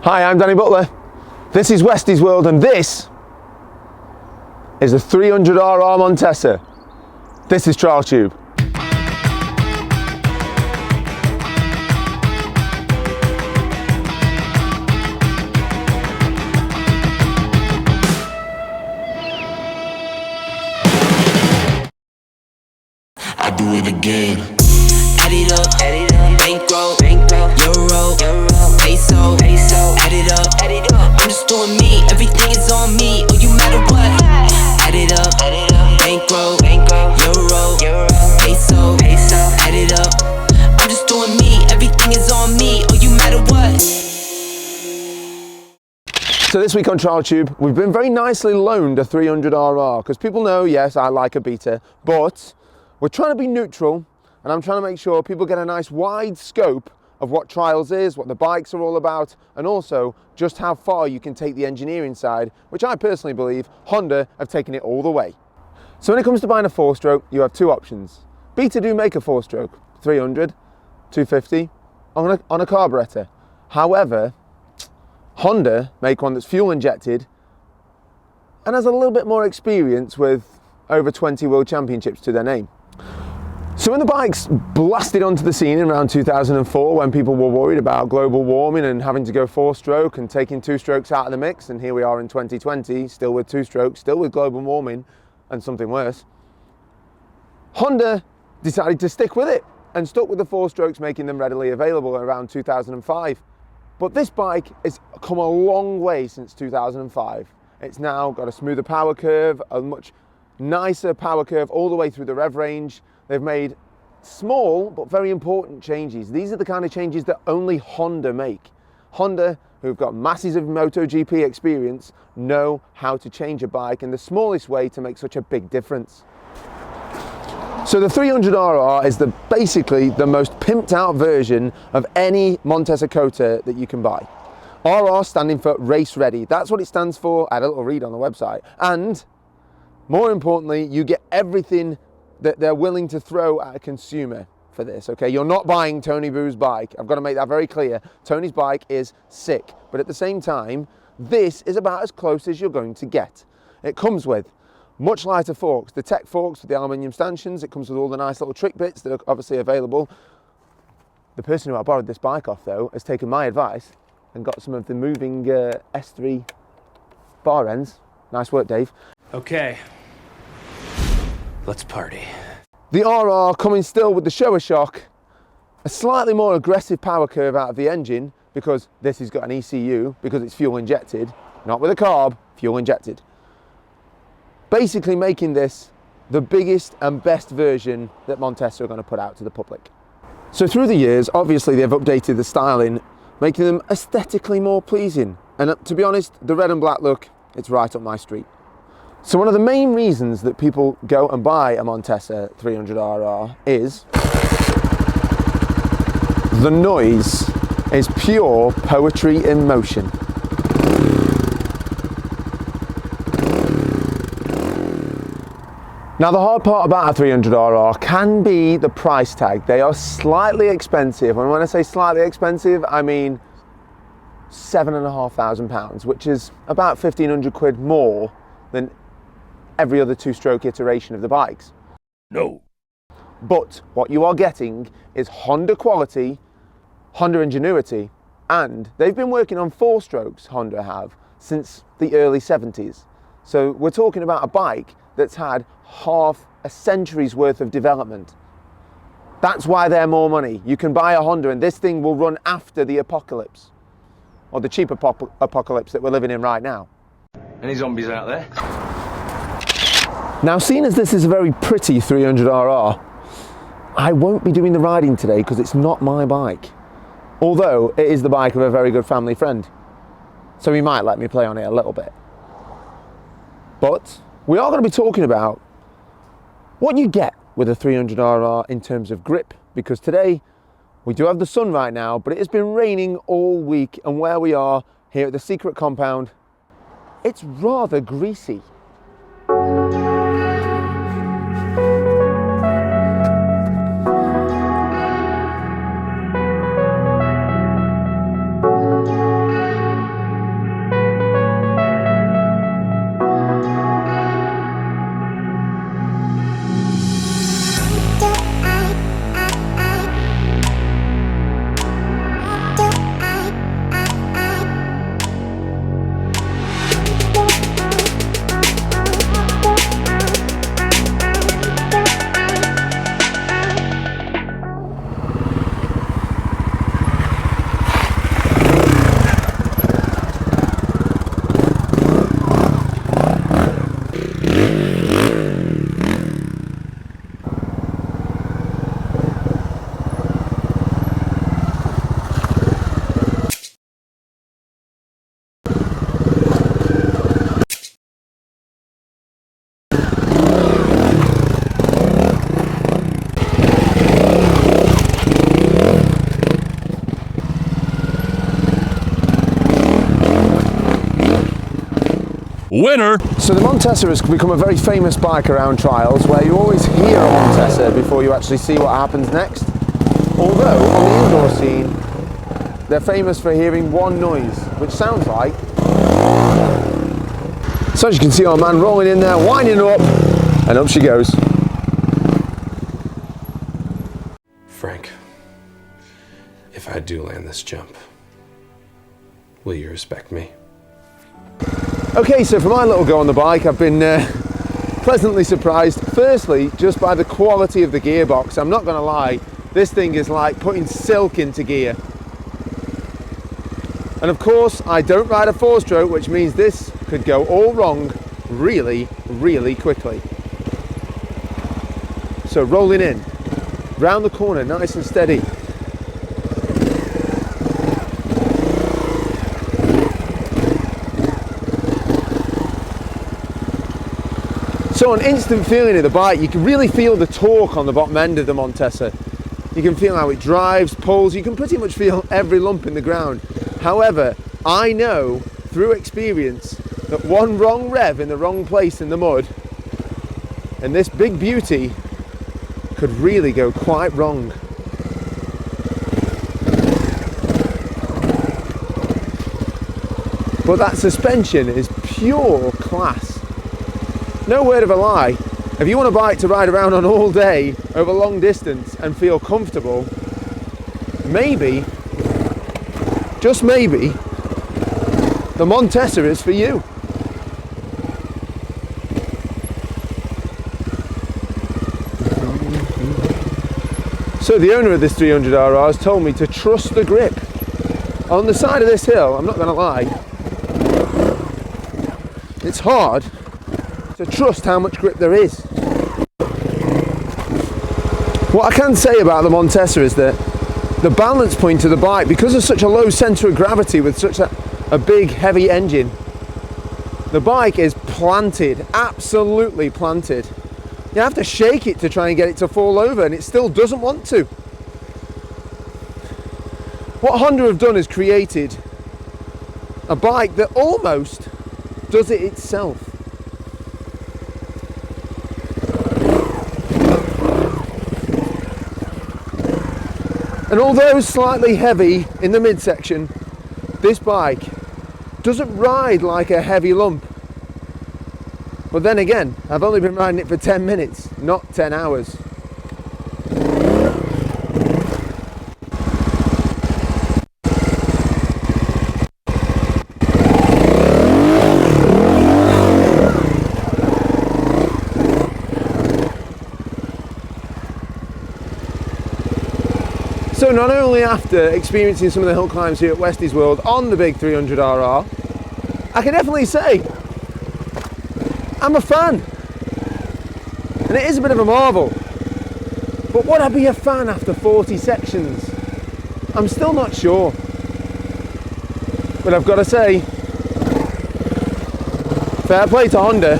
Hi, I'm Danny Butler. This is Westie's World and this is a 300RR Montesa. This is Trial Tube. I do it again. Add it up, bankroll, euro, peso, add it up, I'm just doing me, everything is on me, oh you matter what. Add it up, bankroll, euro, peso, add it up, I'm just doing me, everything is on me, oh you matter what. So this week on Trial Tube, we've been very nicely loaned a 300RR because people know, yes, I like a beta, but we're trying to be neutral and I'm trying to make sure people get a nice wide scope of what trials is, what the bikes are all about, and also just how far you can take the engineering side, which I personally believe Honda have taken it all the way. So when it comes to buying a 4-stroke, you have two options. Beta do make a 4-stroke, 300, 250, on a carburetor. However, Honda make one that's fuel injected and has a little bit more experience with over 20 world championships to their name. So when the bikes blasted onto the scene in around 2004, when people were worried about global warming and having to go 4-stroke and taking 2-strokes out of the mix, and here we are in 2020, still with 2-strokes, still with global warming and something worse, Honda decided to stick with it and stuck with the 4-strokes, making them readily available around 2005. But this bike has come a long way since 2005. It's now got a smoother power curve, a much nicer power curve all the way through the rev range. They've made small but very important changes. These are the kind of changes that only Honda make. Honda, who've got masses of MotoGP experience, know how to change a bike in the smallest way to make such a big difference. So the 300RR is basically the most pimped out version of any Montesa Cota that you can buy. RR standing for race ready. That's what it stands for. I had a little read on the website. And more importantly, you get everything that they're willing to throw at a consumer for this, okay? You're not buying Tony Boo's bike. I've got to make that very clear. Tony's bike is sick, but at the same time, this is about as close as you're going to get. It comes with much lighter forks, the tech forks with the aluminium stanchions. It comes with all the nice little trick bits that are obviously available. The person who I borrowed this bike off, though, has taken my advice and got some of the moving S3 bar ends. Nice work, Dave. Okay. Let's party. The RR coming still with the Showa shock, a slightly more aggressive power curve out of the engine because this has got an ECU because it's fuel injected, not with a carb, fuel injected. Basically making this the biggest and best version that Montesa are going to put out to the public. So through the years, obviously they've updated the styling, making them aesthetically more pleasing. And to be honest, the red and black look, it's right up my street. So one of the main reasons that people go and buy a Montesa 300RR is the noise is pure poetry in motion. Now the hard part about a 300RR can be the price tag. They are slightly expensive, and when I say slightly expensive, I mean £7,500, which is about 1,500 quid more than every other 2-stroke iteration of the bikes. No. But what you are getting is Honda quality, Honda ingenuity, and they've been working on 4-strokes, Honda have, since the early 70s. So we're talking about a bike that's had half a century's worth of development. That's why they're more money. You can buy a Honda and this thing will run after the apocalypse, or the cheap apocalypse that we're living in right now. Any zombies out there? Now, seeing as this is a very pretty 300RR, I won't be doing the riding today because it's not my bike. Although it is the bike of a very good family friend. So he might let me play on it a little bit. But we are going to be talking about what you get with a 300RR in terms of grip, because today we do have the sun right now, but it has been raining all week, and where we are here at the secret compound, it's rather greasy. Winner! So the Montesa has become a very famous bike around trials where you always hear a Montesa before you actually see what happens next. Although on the indoor scene, they're famous for hearing one noise, which sounds like... So as you can see our man rolling in there, winding up, and up she goes. Frank, if I do land this jump, will you respect me? Okay, so for my little go on the bike, I've been pleasantly surprised. Firstly, just by the quality of the gearbox. I'm not going to lie, this thing is like putting silk into gear. And of course, I don't ride a 4-stroke, which means this could go all wrong really, really quickly. So rolling in, round the corner, nice and steady. So on instant feeling of the bike, you can really feel the torque on the bottom end of the Montesa. You can feel how it drives, pulls, you can pretty much feel every lump in the ground. However, I know through experience that one wrong rev in the wrong place in the mud, and this big beauty could really go quite wrong. But that suspension is pure class. No word of a lie. If you want a bike to ride around on all day over long distance and feel comfortable, maybe, just maybe, the Montesa is for you. So the owner of this 300RR has told me to trust the grip. On the side of this hill, I'm not going to lie, it's hard to trust how much grip there is. What I can say about the Montesa is that the balance point of the bike, because of such a low centre of gravity with such a big heavy engine, the bike is planted, absolutely planted. You have to shake it to try and get it to fall over, and it still doesn't want to. What Honda have done is created a bike that almost does it itself. And although slightly heavy in the midsection, this bike doesn't ride like a heavy lump. But then again, I've only been riding it for 10 minutes, not 10 hours. So not only after experiencing some of the hill climbs here at Westies World on the big 300RR, I can definitely say I'm a fan. And it is a bit of a marvel. But would I be a fan after 40 sections? I'm still not sure. But I've got to say, fair play to Honda.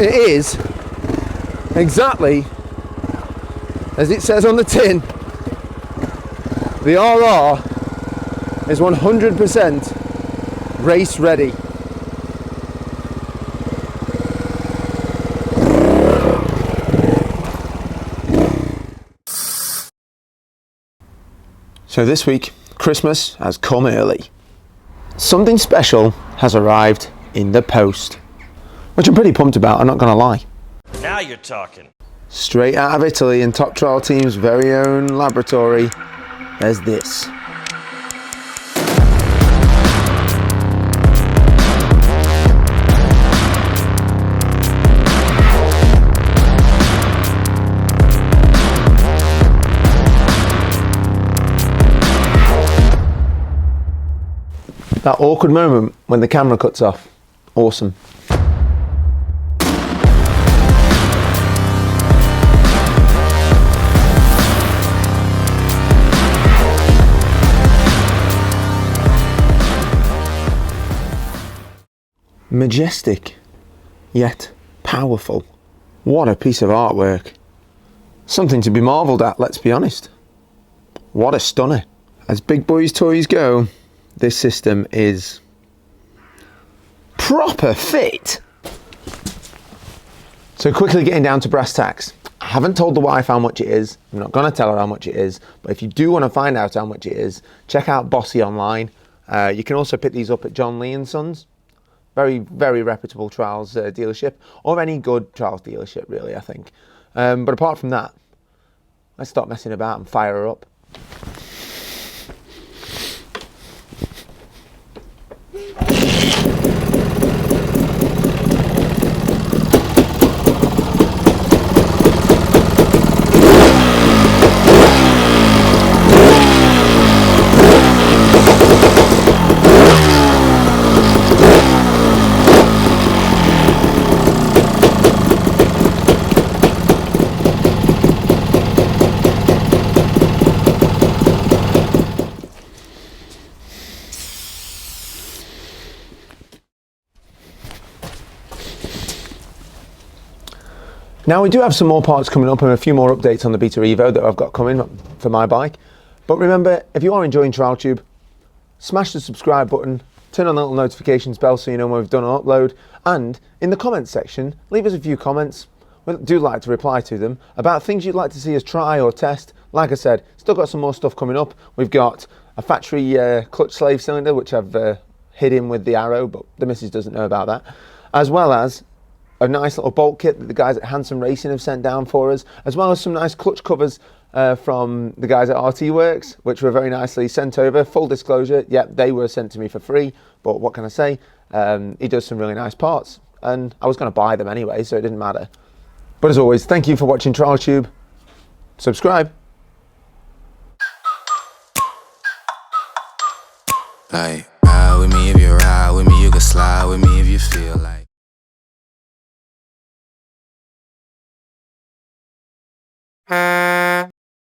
It is exactly as it says on the tin. The RR is 100% race ready. So this week, Christmas has come early. Something special has arrived in the post, which I'm pretty pumped about, I'm not gonna lie. Now you're talking. Straight out of Italy in Top Trial Team's very own laboratory, there's this. That awkward moment when the camera cuts off. Awesome. Majestic, yet powerful. What a piece of artwork. Something to be marvelled at, let's be honest. What a stunner. As big boys toys go, this system is proper fit. So quickly getting down to brass tacks. I haven't told the wife how much it is. I'm not going to tell her how much it is. But if you do want to find out how much it is, check out Bossy online. You can also pick these up at John Lee & Sons. Very, very reputable trials dealership. Or any good trials dealership, really, I think. But apart from that, let's stop messing about and fire her up. Now we do have some more parts coming up and a few more updates on the Beta Evo that I've got coming for my bike. But remember, if you are enjoying TrialTube, smash the subscribe button, turn on the little notifications bell so you know when we've done an upload, and in the comments section, leave us a few comments. We do like to reply to them about things you'd like to see us try or test. Like I said, still got some more stuff coming up. We've got a factory clutch slave cylinder, which I've hid in with the arrow, but the missus doesn't know about that, as well as a nice little bolt kit that the guys at Handsome Racing have sent down for us, as well as some nice clutch covers from the guys at RT Works, which were very nicely sent over. Full disclosure, yep, they were sent to me for free, but what can I say? He does some really nice parts, and I was going to buy them anyway, so it didn't matter. But as always, thank you for watching TrialTube. Subscribe. Like, ride with me if you ride with me, you can slide with me if you feel like.